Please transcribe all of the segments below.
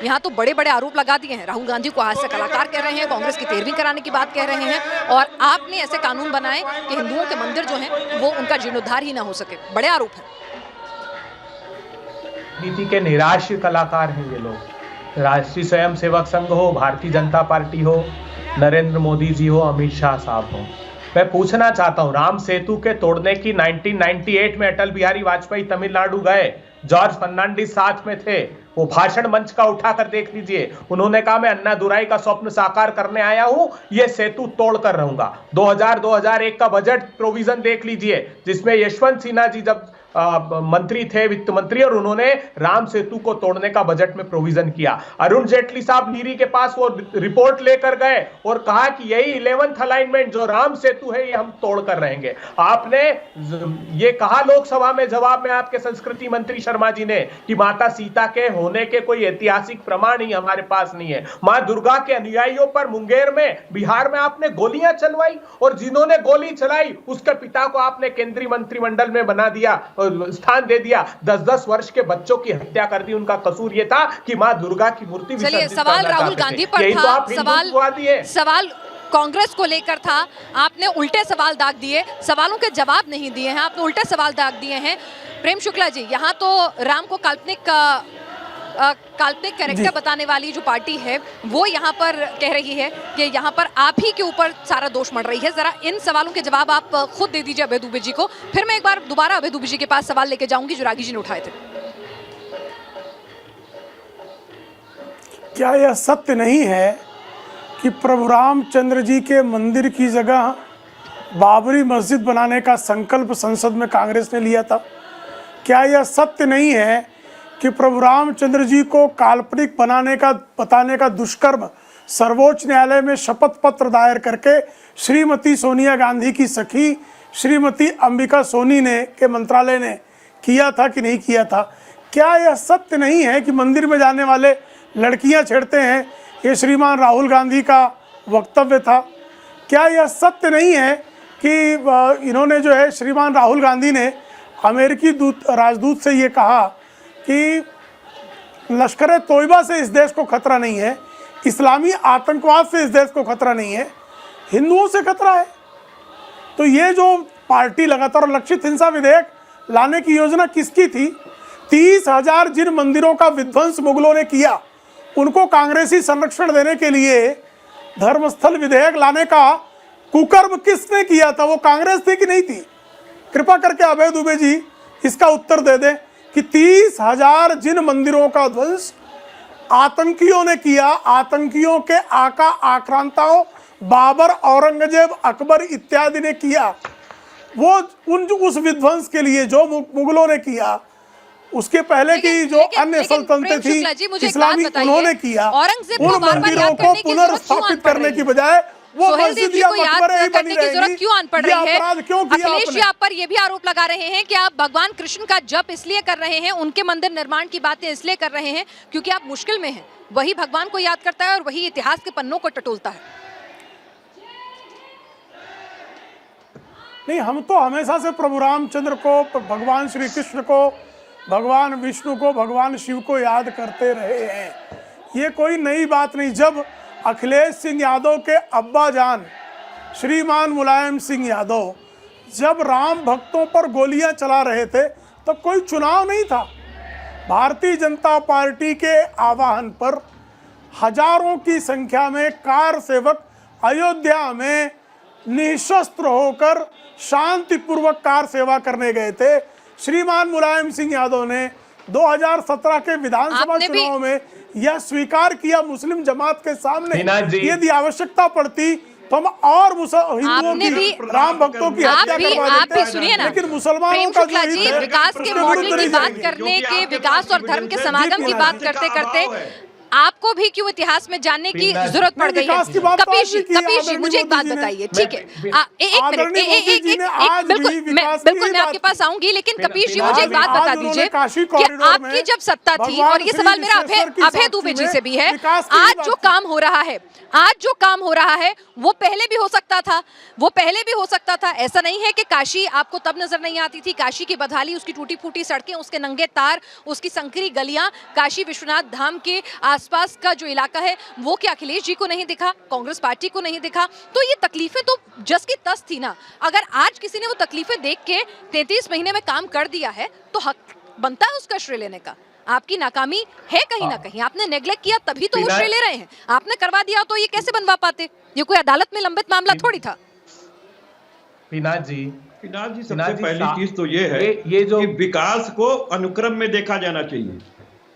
यहाँ तो बड़े बड़े आरोप लगा दिए हैं। राहुल गांधी को हास्य कलाकार कह रहे हैं, कांग्रेस की 13वीं कराने की बात कह रहे हैं, और आपने ऐसे कानून बनाए कि हिंदुओं के मंदिर जो हैं वो उनका जीर्णोद्धार ही ना हो सके। बड़े आरोप हैं। नीति के निराश्य कलाकार हैं ये लोग। राष्ट्रीय स्वयंसेवक संघ हो, भारतीय जनता पार्टी हो, नरेंद्र मोदी जी हो, अमित शाह साहब हो। मैं पूछना चाहता हूं, राम सेतु के तोड़ने की 1998 में अटल बिहारी वाजपेयी तमिलनाडु गए, जॉर्ज फर्नांडिस साथ में थे। वो भाषण मंच का उठाकर देख लीजिए। उन्होंने कहा मैं अन्नादुराई का स्वप्न साकार करने आया हूं, ये सेतु तोड़ कर रहूंगा। 2000-2001 का बजट प्रोविजन देख लीजिए, जिसमें यशवंत सिन्हा जी जब मंत्री थे, वित्त मंत्री, और उन्होंने राम सेतु को तोड़ने का बजट में प्रोविजन किया। अरुण जेटली साहब नीरी के पास वो रिपोर्ट लेकर गए और कहा कि यही 11th अलाइनमेंट जो राम सेतु है ये हम तोड़ कर रहेंगे। आपने ये कहा लोकसभा में जवाब में आपके संस्कृति मंत्री शर्मा जी ने कि माता सीता के होने के कोई ऐतिहासिक प्रमाण ही हमारे पास नहीं है। मां दुर्गा के अनुयायियों पर मुंगेर में, बिहार में आपने गोलियां चलवाई, और जिन्होंने गोली चलाई उसके पिता को आपने केंद्रीय मंत्रिमंडल में बना दिया, स्थान दे दिया। 10-10 वर्ष के बच्चों की हत्या कर दी। उनका कसूर यह था कि मां दुर्गा की मूर्ति विसर्जित करना सवाल राहुल गांधी पर था, सवाल कांग्रेस को लेकर था। आपने उल्टे सवाल दाग दिए, सवालों के जवाब नहीं दिए हैं, आपने उल्टे सवाल दाग दिए हैं। प्रेम शुक्ला जी, यहाँ तो राम को काल्पनिक कैरेक्टर बताने वाली जो पार्टी है वो यहाँ पर कह रही है कि यहाँ पर आप ही के ऊपर सारा दोष मढ़ रही है। जरा इन सवालों के जवाब आप खुद दे दीजिए अभय दुबे जी को, फिर मैं एक बार दोबारा अभय दुबे जी के पास सवाल लेके जाऊंगी जो रागी जी ने उठाए थे। क्या यह सत्य नहीं है कि प्रभु रामचंद्र जी के मंदिर की जगह बाबरी मस्जिद बनाने का संकल्प संसद में कांग्रेस ने लिया था? क्या यह सत्य नहीं है कि प्रभु रामचंद्र जी को काल्पनिक बताने का दुष्कर्म सर्वोच्च न्यायालय में शपथ पत्र दायर करके श्रीमती सोनिया गांधी की सखी श्रीमती अंबिका सोनी ने के मंत्रालय ने किया था कि नहीं किया था? क्या यह सत्य नहीं है कि मंदिर में जाने वाले लड़कियां छेड़ते हैं, ये श्रीमान राहुल गांधी का वक्तव्य था? क्या यह सत्य नहीं है कि इन्होंने जो है श्रीमान राहुल गांधी ने अमेरिकी राजदूत से ये कहा कि लश्कर तोयबा से इस देश को खतरा नहीं है, इस्लामी आतंकवाद से इस देश को खतरा नहीं है, हिंदुओं से खतरा है? तो ये जो पार्टी लगातार लक्षित हिंसा विधेयक लाने की योजना किसकी थी? 30,000 जिन मंदिरों का विध्वंस मुगलों ने किया, उनको कांग्रेसी संरक्षण देने के लिए धर्मस्थल विधेयक लाने का कुकर्म किसने किया था? वो कांग्रेस थी कि नहीं थी? कृपा करके अभय दुबे जी इसका उत्तर दे दें कि 30,000 जिन मंदिरों का ध्वंस आतंकियों ने किया, आतंकियों के आका आक्रांताओं बाबर, औरंगजेब, अकबर इत्यादि ने किया, वो उस विध्वंस के लिए जो मुगलों ने किया, उसके पहले की जो अन्य सल्तनतें थी इस्लामी, उन्होंने किया, उन मंदिरों को पुनर्स्थापित करने की बजाय वो मस्जिदिया मकबरे करने की जरूरत क्यों आन पड़ रही है? अखिलेश जी आप पर ये भी आरोप लगा रहे हैं कि आप भगवान कृष्ण का जप इसलिए कर रहे हैं, उनके मंदिर निर्माण की बातें इसलिए कर रहे हैं क्योंकि आप मुश्किल में हैं। वही भगवान को याद करता है और वही इतिहास के पन्नों को टटोलता है। नहीं, हम तो हमेशा से प्रभु रामचंद्र को, भगवान श्री कृष्ण को, भगवान विष्णु को, भगवान शिव को याद करते रहे हैं। ये कोई नई बात नहीं। जब अखिलेश सिंह यादव के अब्बा जान श्रीमान मुलायम सिंह यादव जब राम भक्तों पर गोलियां चला रहे थे तो कोई चुनाव नहीं था। भारतीय जनता पार्टी के आह्वान पर हजारों की संख्या में कार सेवक अयोध्या में निशस्त्र होकर शांतिपूर्वक कार सेवा करने गए थे। श्रीमान मुलायम सिंह यादव ने 2017 के विधानसभा चुनाव में यह स्वीकार किया मुस्लिम जमात के सामने, यदि आवश्यकता पड़ती तो हम और हिंदुओं की, राम भक्तों की हत्या करवा देते, लेकिन मुसलमानों का जो हित है, विकास के मॉडल की बात करने के, विकास और धर्म के समागम की बात करते करते आपको भी क्यों इतिहास में जानने की जरूरत पड़ गई है? कपीश जी मुझे एक बात बताइए, ठीक है, एक मिनट, बिल्कुल मैं आपके पास आऊंगी, लेकिन कपीश जी मुझे एक बात बता दीजिए कि आपकी जब सत्ता थी, और ये सवाल मेरा अभय दुबे जी से भी है, आज जो काम हो रहा है वो पहले भी हो सकता था, वो पहले भी हो सकता था। ऐसा नहीं है कि काशी आपको तब नजर नहीं आती थी। काशी की बदहाली, उसकी टूटी फूटी सड़कें, उसके नंगे तार, उसकी संकरी गलियां, काशी विश्वनाथ धाम के आसपास का जो इलाका है वो क्या अखिलेश जी को नहीं दिखा, कांग्रेस पार्टी को नहीं दिखा? तो ये तकलीफें तो जस की तस थी ना। अगर आज किसी ने वो तकलीफें देख के 33 महीने में काम कर दिया है तो हक बनता है उसका श्रेय लेने का। आपकी नाकामी है कहीं ना कहीं, आपने नेग्लेक्ट किया तभी तो वो श्रेय ले रहे हैं। आपने करवा दिया तो ये कैसे बनवा पाते? ये कोई अदालत में लंबित मामला थोड़ी था। पिनाक जी सबसे पहली चीज तो ये है ये जो कि विकास को अनुक्रम में देखा जाना चाहिए,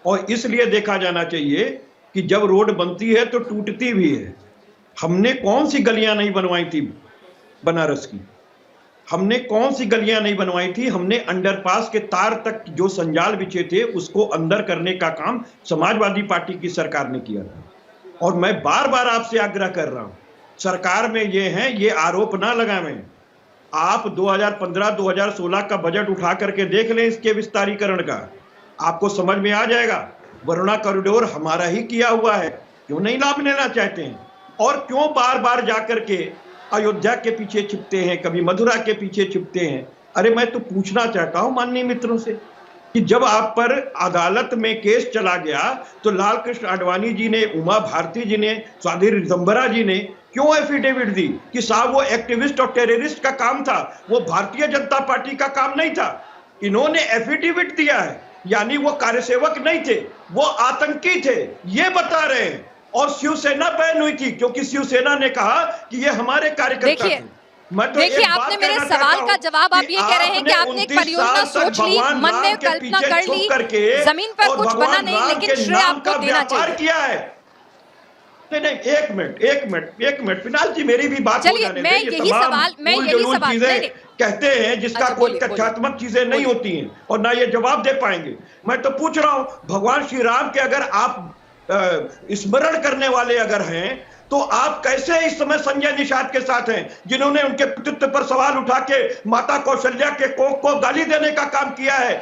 और इसलिए देखा जाना चाहिए कि जब रोड बनती है तो टूटती भी है। हमने कौन सी गलियां नहीं बनवाई थी बनारस की, हमने कौन सी गलियां नहीं बनवाई थी? हमने अंडरपास के तार तक जो संजाल बिछे थे उसको अंदर करने का काम समाजवादी पार्टी की सरकार ने किया था। और मैं बार बार आपसे आग्रह कर रहा हूं, सरकार में ये है, ये आरोप ना लगावें। आप 2015-2016 का बजट उठा करके देख लें इसके विस्तारीकरण का, आपको समझ में आ जाएगा। वरुणा कॉरिडोर हमारा ही किया हुआ है, क्यों नहीं लाभ लेना चाहते हैं? और क्यों बार बार जाकर के अयोध्या के पीछे छिपते हैं, कभी मथुरा के पीछे छिपते हैं? अरे मैं तो पूछना चाहता हूं माननीय मित्रों से कि जब आप पर अदालत में केस चला गया तो लाल कृष्ण आडवाणी जी ने, उमा भारती जी ने, स्वाति रितंबरा जी ने क्यों एफिडेविट दी कि साहब वो एक्टिविस्ट और टेररिस्ट का काम था, वो भारतीय जनता पार्टी का काम नहीं था? इन्होंने एफिडेविट दिया है, यानी वो कार्यसेवक नहीं थे, वो आतंकी थे, ये बता रहे हैं। और शिवसेना बैन हुई थी क्योंकि शिवसेना ने कहा कि ये हमारे कार्यकर्ता थे। देखिए आपने मेरे सवाल का जवाब आप ये कह रहे हैं कि आपने एक परियोजना सोच ली, मन में कल्पना कर ली, जमीन पर कुछ बना नहीं, लेकिन श्रेय आपको देना चाहिए। किया है। नहीं, एक मिनट पिनाक जी, मेरी भी बात हो जाने दें। मैं यही सवाल कहते हैं जिसका कोई तथ्यात्मक चीजें नहीं होती हैं और ना ये जवाब दे पाएंगे। मैं तो पूछ रहा हूं, भगवान श्री राम के अगर आप स्मरण करने वाले अगर हैं तो आप कैसे इस समय संजय निषाद के साथ हैं, जिन्होंने उनके पितृत्व पर सवाल उठा के माता कौशल्या के कोख को गाली देने का काम किया है?